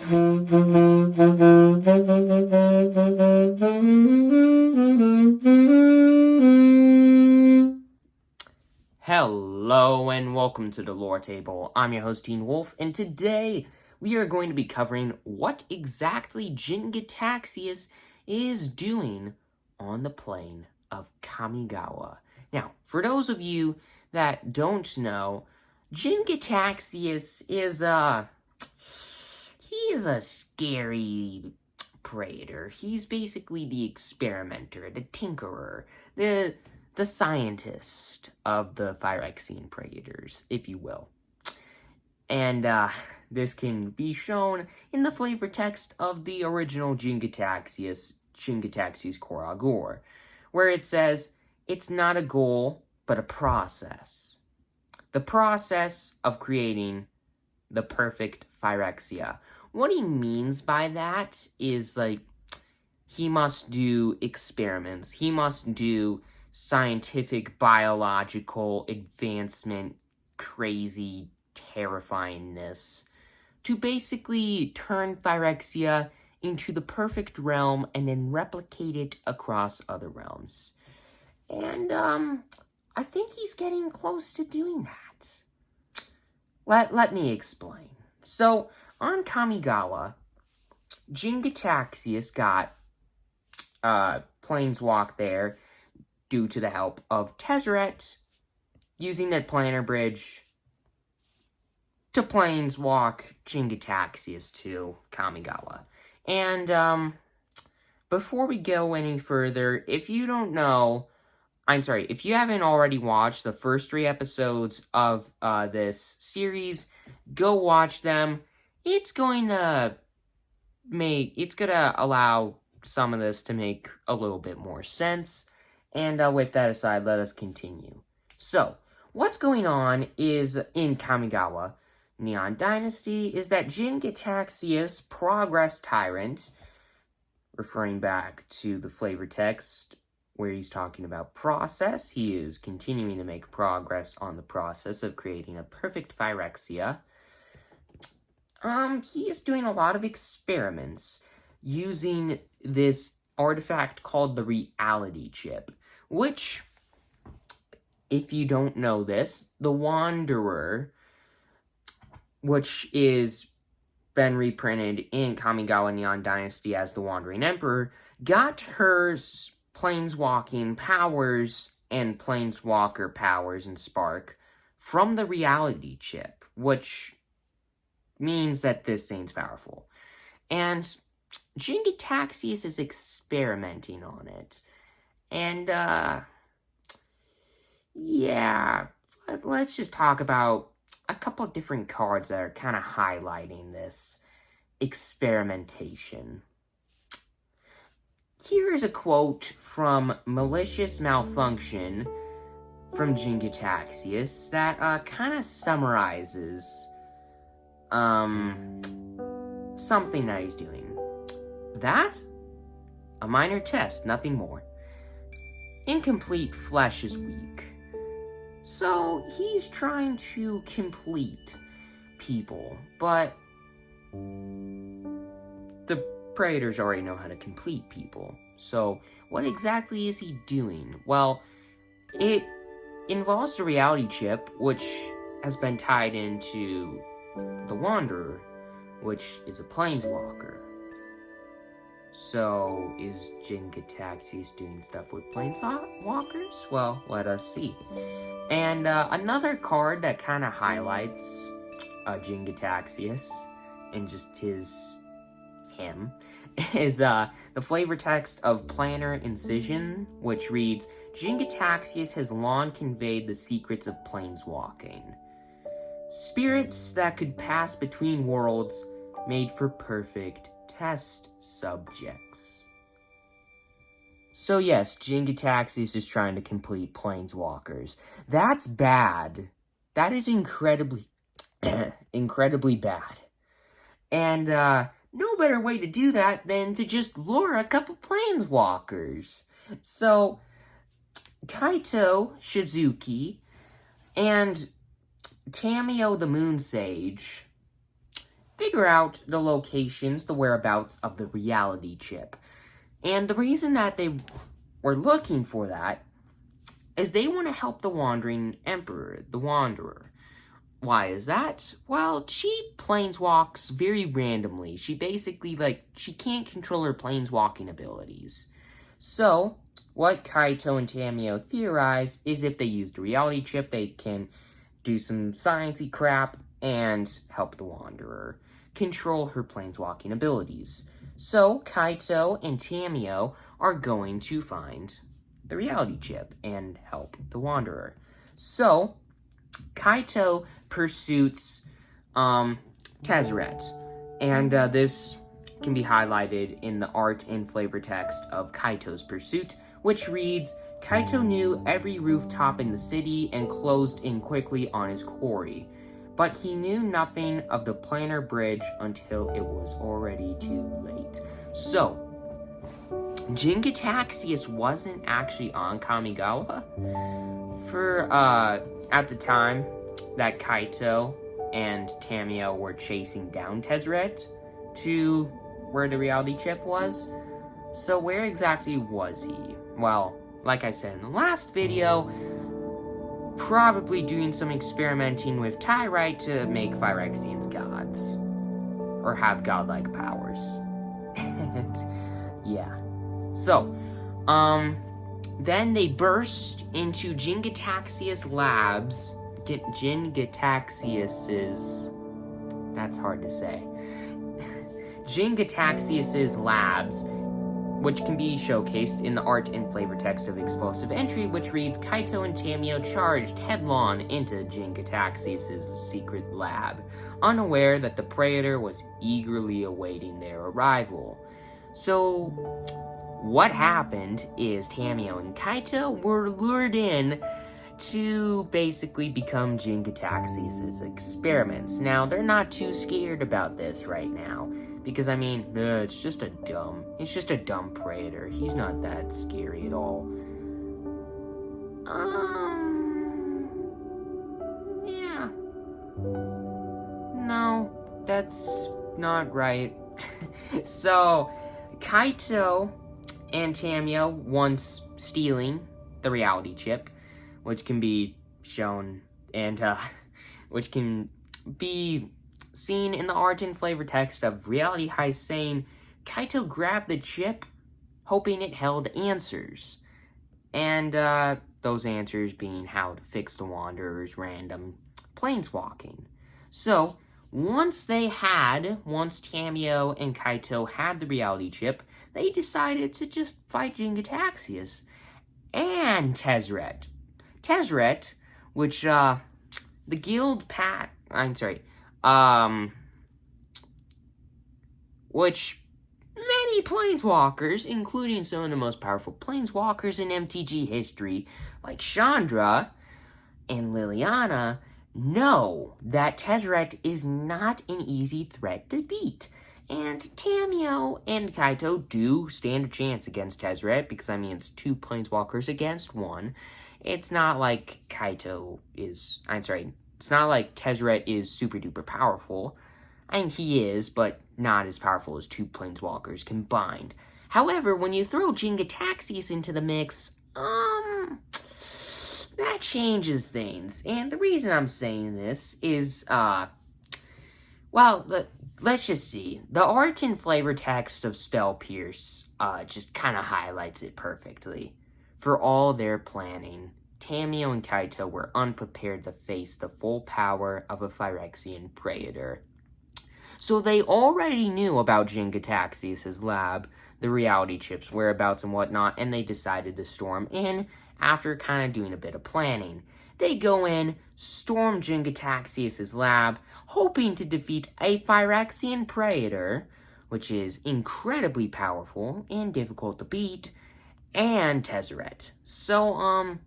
Hello and welcome to the Lore Table. I'm your host, Teen Wolf, and today we are going to be covering what exactly Jin-Gitaxias is doing on the plane of Kamigawa. Now, for those of you that don't know, Jin-Gitaxias is he's a scary praetor. He's basically the experimenter, the tinkerer, the scientist of the Phyrexian Praetors, if you will. And this can be shown in the flavor text of the original Jin-Gitaxias Core Agor, where it says, "It's not a goal, but a process. The process of creating the perfect Phyrexia." What he means by that is, like, he must do experiments. He must do scientific, biological advancement, crazy terrifyingness to basically turn Phyrexia into the perfect realm and then replicate it across other realms. And, I think he's getting close to doing that. Let me explain. So, on Kamigawa, Jin-Gitaxias got planeswalk there due to the help of Tezzeret using that planar bridge to planeswalk Jin-Gitaxias to Kamigawa. And before we go any further, if you don't know, if you haven't already watched the first 3 episodes of this series, go watch them. It's going to allow some of this to make a little bit more sense. And with that aside, let us continue. So, what's going on is, in Kamigawa Neon Dynasty, is that Jin-Gitaxias, Progress Tyrant, referring back to the flavor text where he's talking about process, he is continuing to make progress on the process of creating a perfect Phyrexia. He is doing a lot of experiments using this artifact called the reality chip, which, if you don't know this, the Wanderer, which is been reprinted in Kamigawa Neon Dynasty as the Wandering Emperor, got her planeswalking powers and planeswalker powers and spark from the reality chip, which means that this thing's powerful. And Jin-Gitaxias is experimenting on it. And, yeah, let's just talk about a couple of different cards that are kind of highlighting this experimentation. Here's a quote from Malicious Malfunction from Jin-Gitaxias that kind of summarizes something that he's doing. That? A minor test, nothing more. Incomplete flesh is weak. So he's trying to complete people, but the Praetors already know how to complete people. So what exactly is he doing? Well, it involves the reality chip, which has been tied into the Wanderer, which is a planeswalker. So, is Jin-Gitaxias doing stuff with planeswalkers? Well, let us see. And another card that kind of highlights Jin-Gitaxias and just him is the flavor text of Planar Incision, which reads, "Jin-Gitaxias has long conveyed the secrets of planeswalking. Spirits that could pass between worlds, made for perfect test subjects." So yes, Jin-Gitaxias is trying to complete planeswalkers. That's bad. That is incredibly, incredibly bad. And no better way to do that than to just lure a couple planeswalkers. So, Kaito Shizuki and Tamio the Moon Sage figure out the locations, the whereabouts of the reality chip. And the reason that they were looking for that is they want to help the Wandering Emperor, the Wanderer. Why is that? Well, she planeswalks very randomly. She basically, she can't control her planeswalking abilities. So, what Kaito and Tamiyo theorize is if they use the reality chip, they can do some sciencey crap and help the Wanderer control her planeswalking abilities. So, Kaito and Tamiyo are going to find the reality chip and help the Wanderer. So, Kaito pursues Tezzeret, and this can be highlighted in the art and flavor text of Kaito's pursuit, which reads, Kaito knew every rooftop in the city and closed in quickly on his quarry, but he knew nothing of the planar bridge until it was already too late. So, Jin-Gitaxias wasn't actually on Kamigawa for, at the time that Kaito and Tamiyo were chasing down Tezzeret to where the reality chip was. So where exactly was he? Well, like I said in the last video, probably doing some experimenting with Tyrite to make Phyrexians gods. Or have godlike powers. Yeah. So, then they burst into Jin-Gitaxias labs. Jin-Gitaxias's... That's hard to say. Jin-Gitaxias's labs, which can be showcased in the art and flavor text of Explosive Entry, which reads, Kaito and Tamiyo charged headlong into Jin-Gitaxias' secret lab, unaware that the Praetor was eagerly awaiting their arrival. So, what happened is Tamiyo and Kaito were lured in to basically become Jin-Gitaxias' experiments. Now, they're not too scared about this right now, because, it's just a dumb Praetor. He's not that scary at all. Yeah. No, that's not right. So, Kaito and Tamiyo, once stealing the reality chip, which can be shown and which can be seen in the art and flavor text of Reality Heist, saying Kaito grabbed the chip hoping it held answers, and those answers being how to fix the Wanderer's random planeswalking. So once Tamiyo and Kaito had the reality chip, they decided to just fight Jin-Gitaxias and Tezzeret. Tezzeret, which, the guild which many planeswalkers, including some of the most powerful planeswalkers in MTG history, like Chandra and Liliana, know that Tezzeret is not an easy threat to beat. And Tamiyo and Kaito do stand a chance against Tezzeret, because, it's two planeswalkers against one. It's not like it's not like Tezzeret is super duper powerful. He is, but not as powerful as two planeswalkers combined. However, when you throw Jin-Gitaxias into the mix, that changes things. And the reason I'm saying this is, let's just see. The art and flavor text of Spell Pierce, just kind of highlights it perfectly. For all their planning, Tamiyo and Kaito were unprepared to face the full power of a Phyrexian Praetor. So they already knew about Jin-Gitaxias' lab, the reality chip's whereabouts and whatnot, and they decided to storm in after kind of doing a bit of planning. They go in, storm Jin-Gitaxias' lab, hoping to defeat a Phyrexian Praetor, which is incredibly powerful and difficult to beat, and Tezzeret. So,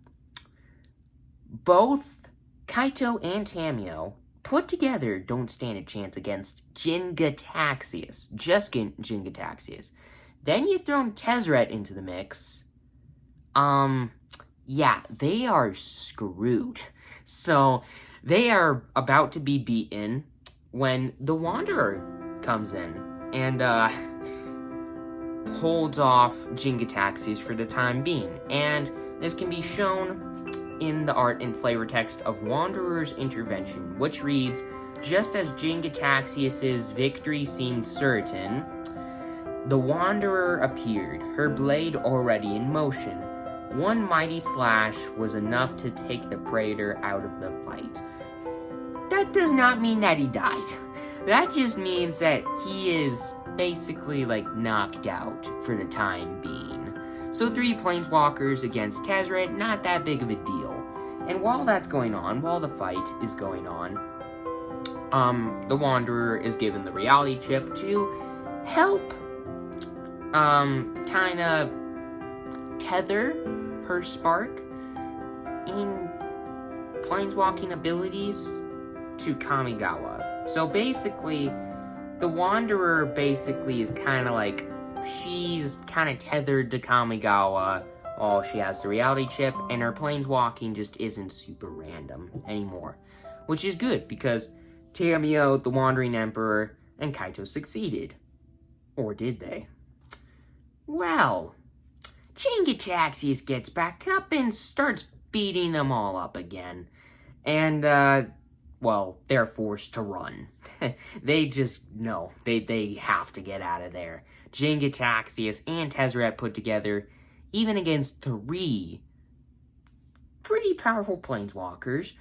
both Kaito and Tamiyo put together don't stand a chance against Jin-Gitaxias. Just Jin-Gitaxias. Then you throw Tezzeret into the mix. Yeah, they are screwed. So, they are about to be beaten when the Wanderer comes in and holds off Jin-Gitaxias for the time being. And this can be shown in the art and flavor text of Wanderer's intervention, which reads, "Just as Jin-Gitaxias' victory seemed certain, the Wanderer appeared, her blade already in motion. One mighty slash was enough to take the Praetor out of the fight." That does not mean that he died. That just means that he is basically, knocked out for the time being. So 3 Planeswalkers against Tezzeret, not that big of a deal. And while that's going on, while the fight is going on, the Wanderer is given the reality chip to help, kinda tether her spark in planeswalking abilities to Kamigawa. So basically, the Wanderer basically is she's kinda tethered to Kamigawa while she has the reality chip, and her planeswalking just isn't super random anymore. Which is good, because Tamiyo, the Wandering Emperor, and Kaito succeeded. Or did they? Well, Jin-Gitaxias gets back up and starts beating them all up again. And, they're forced to run. They have to get out of there. Jin-Gitaxias and Tezzeret put together, even against 3 pretty powerful planeswalkers,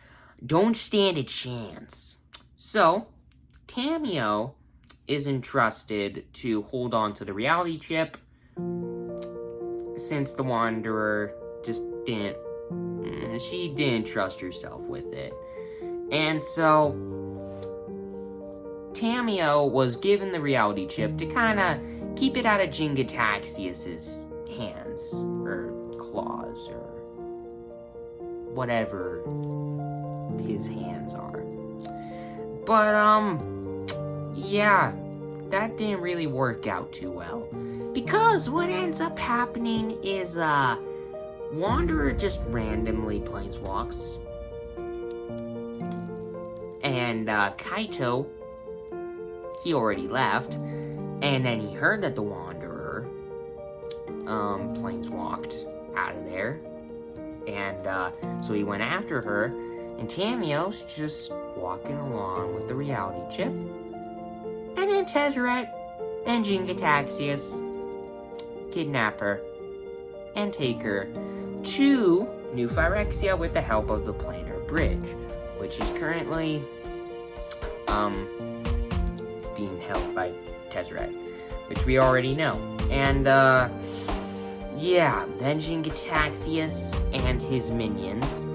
don't stand a chance. So, Tamiyo is entrusted to hold on to the reality chip, since the Wanderer just didn't trust herself with it. And so, Tamiyo was given the reality chip to kinda keep it out of Jin-Gitaxias' hands, or claws, or whatever his hands are. But, yeah, that didn't really work out too well. Because what ends up happening is, Wanderer just randomly planeswalks. And, Kaito, he already left. And then he heard that the Wanderer, planeswalked out of there. And, so he went after her. And Tamiyo's just walking along with the reality chip. And then Tezzeret and Jin-Gitaxias kidnap her and take her to New Phyrexia with the help of the Planar Bridge, which is currently being held by Tezzeret, which we already know. And then Jin-Gitaxias and his minions,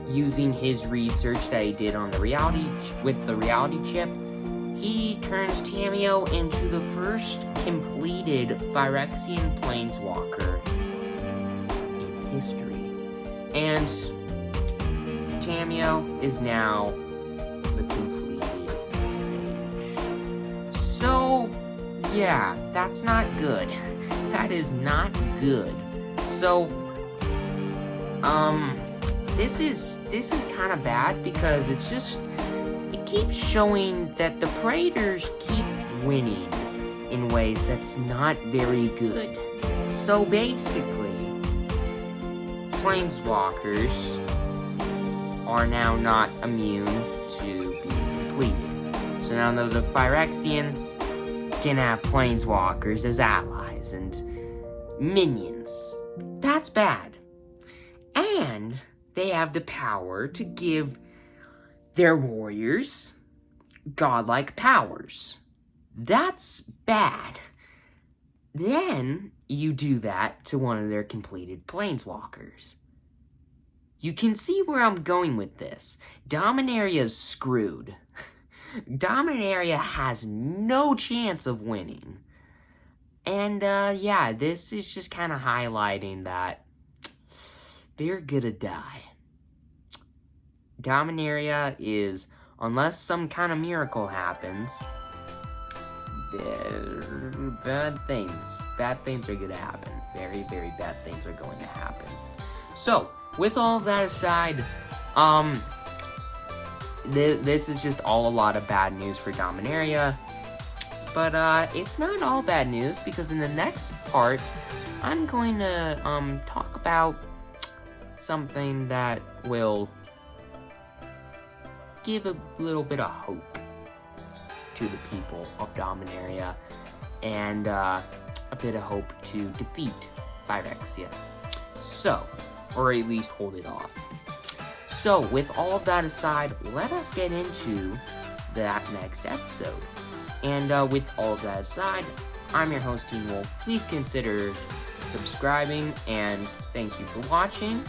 using his research that he did on the reality chip, he turns Tamiyo into the first completed Phyrexian Planeswalker in history. And Tamiyo is now the completed sage. So, yeah, that's not good. That is not good. So, this is kind of bad, because it keeps showing that the Praetors keep winning in ways that's not very good. So basically, Planeswalkers are now not immune to being completed. So now the Phyrexians can have Planeswalkers as allies and minions. That's bad. And they have the power to give their warriors godlike powers. That's bad. Then you do that to one of their completed planeswalkers. You can see where I'm going with this. Dominaria's screwed. Dominaria has no chance of winning. And, this is just kind of highlighting that they're gonna die. Dominaria is, unless some kind of miracle happens, bad things are gonna happen. Very, very bad things are going to happen. So, with all of that aside, this is just all a lot of bad news for Dominaria. But it's not all bad news, because in the next part, I'm going to talk about something that will give a little bit of hope to the people of Dominaria, and a bit of hope to defeat Phyrexia. So, or at least hold it off. So, with all of that aside, let us get into that next episode. And with all of that aside, I'm your host, Teen Wolf. Please consider subscribing, and thank you for watching.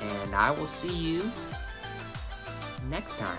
And I will see you next time.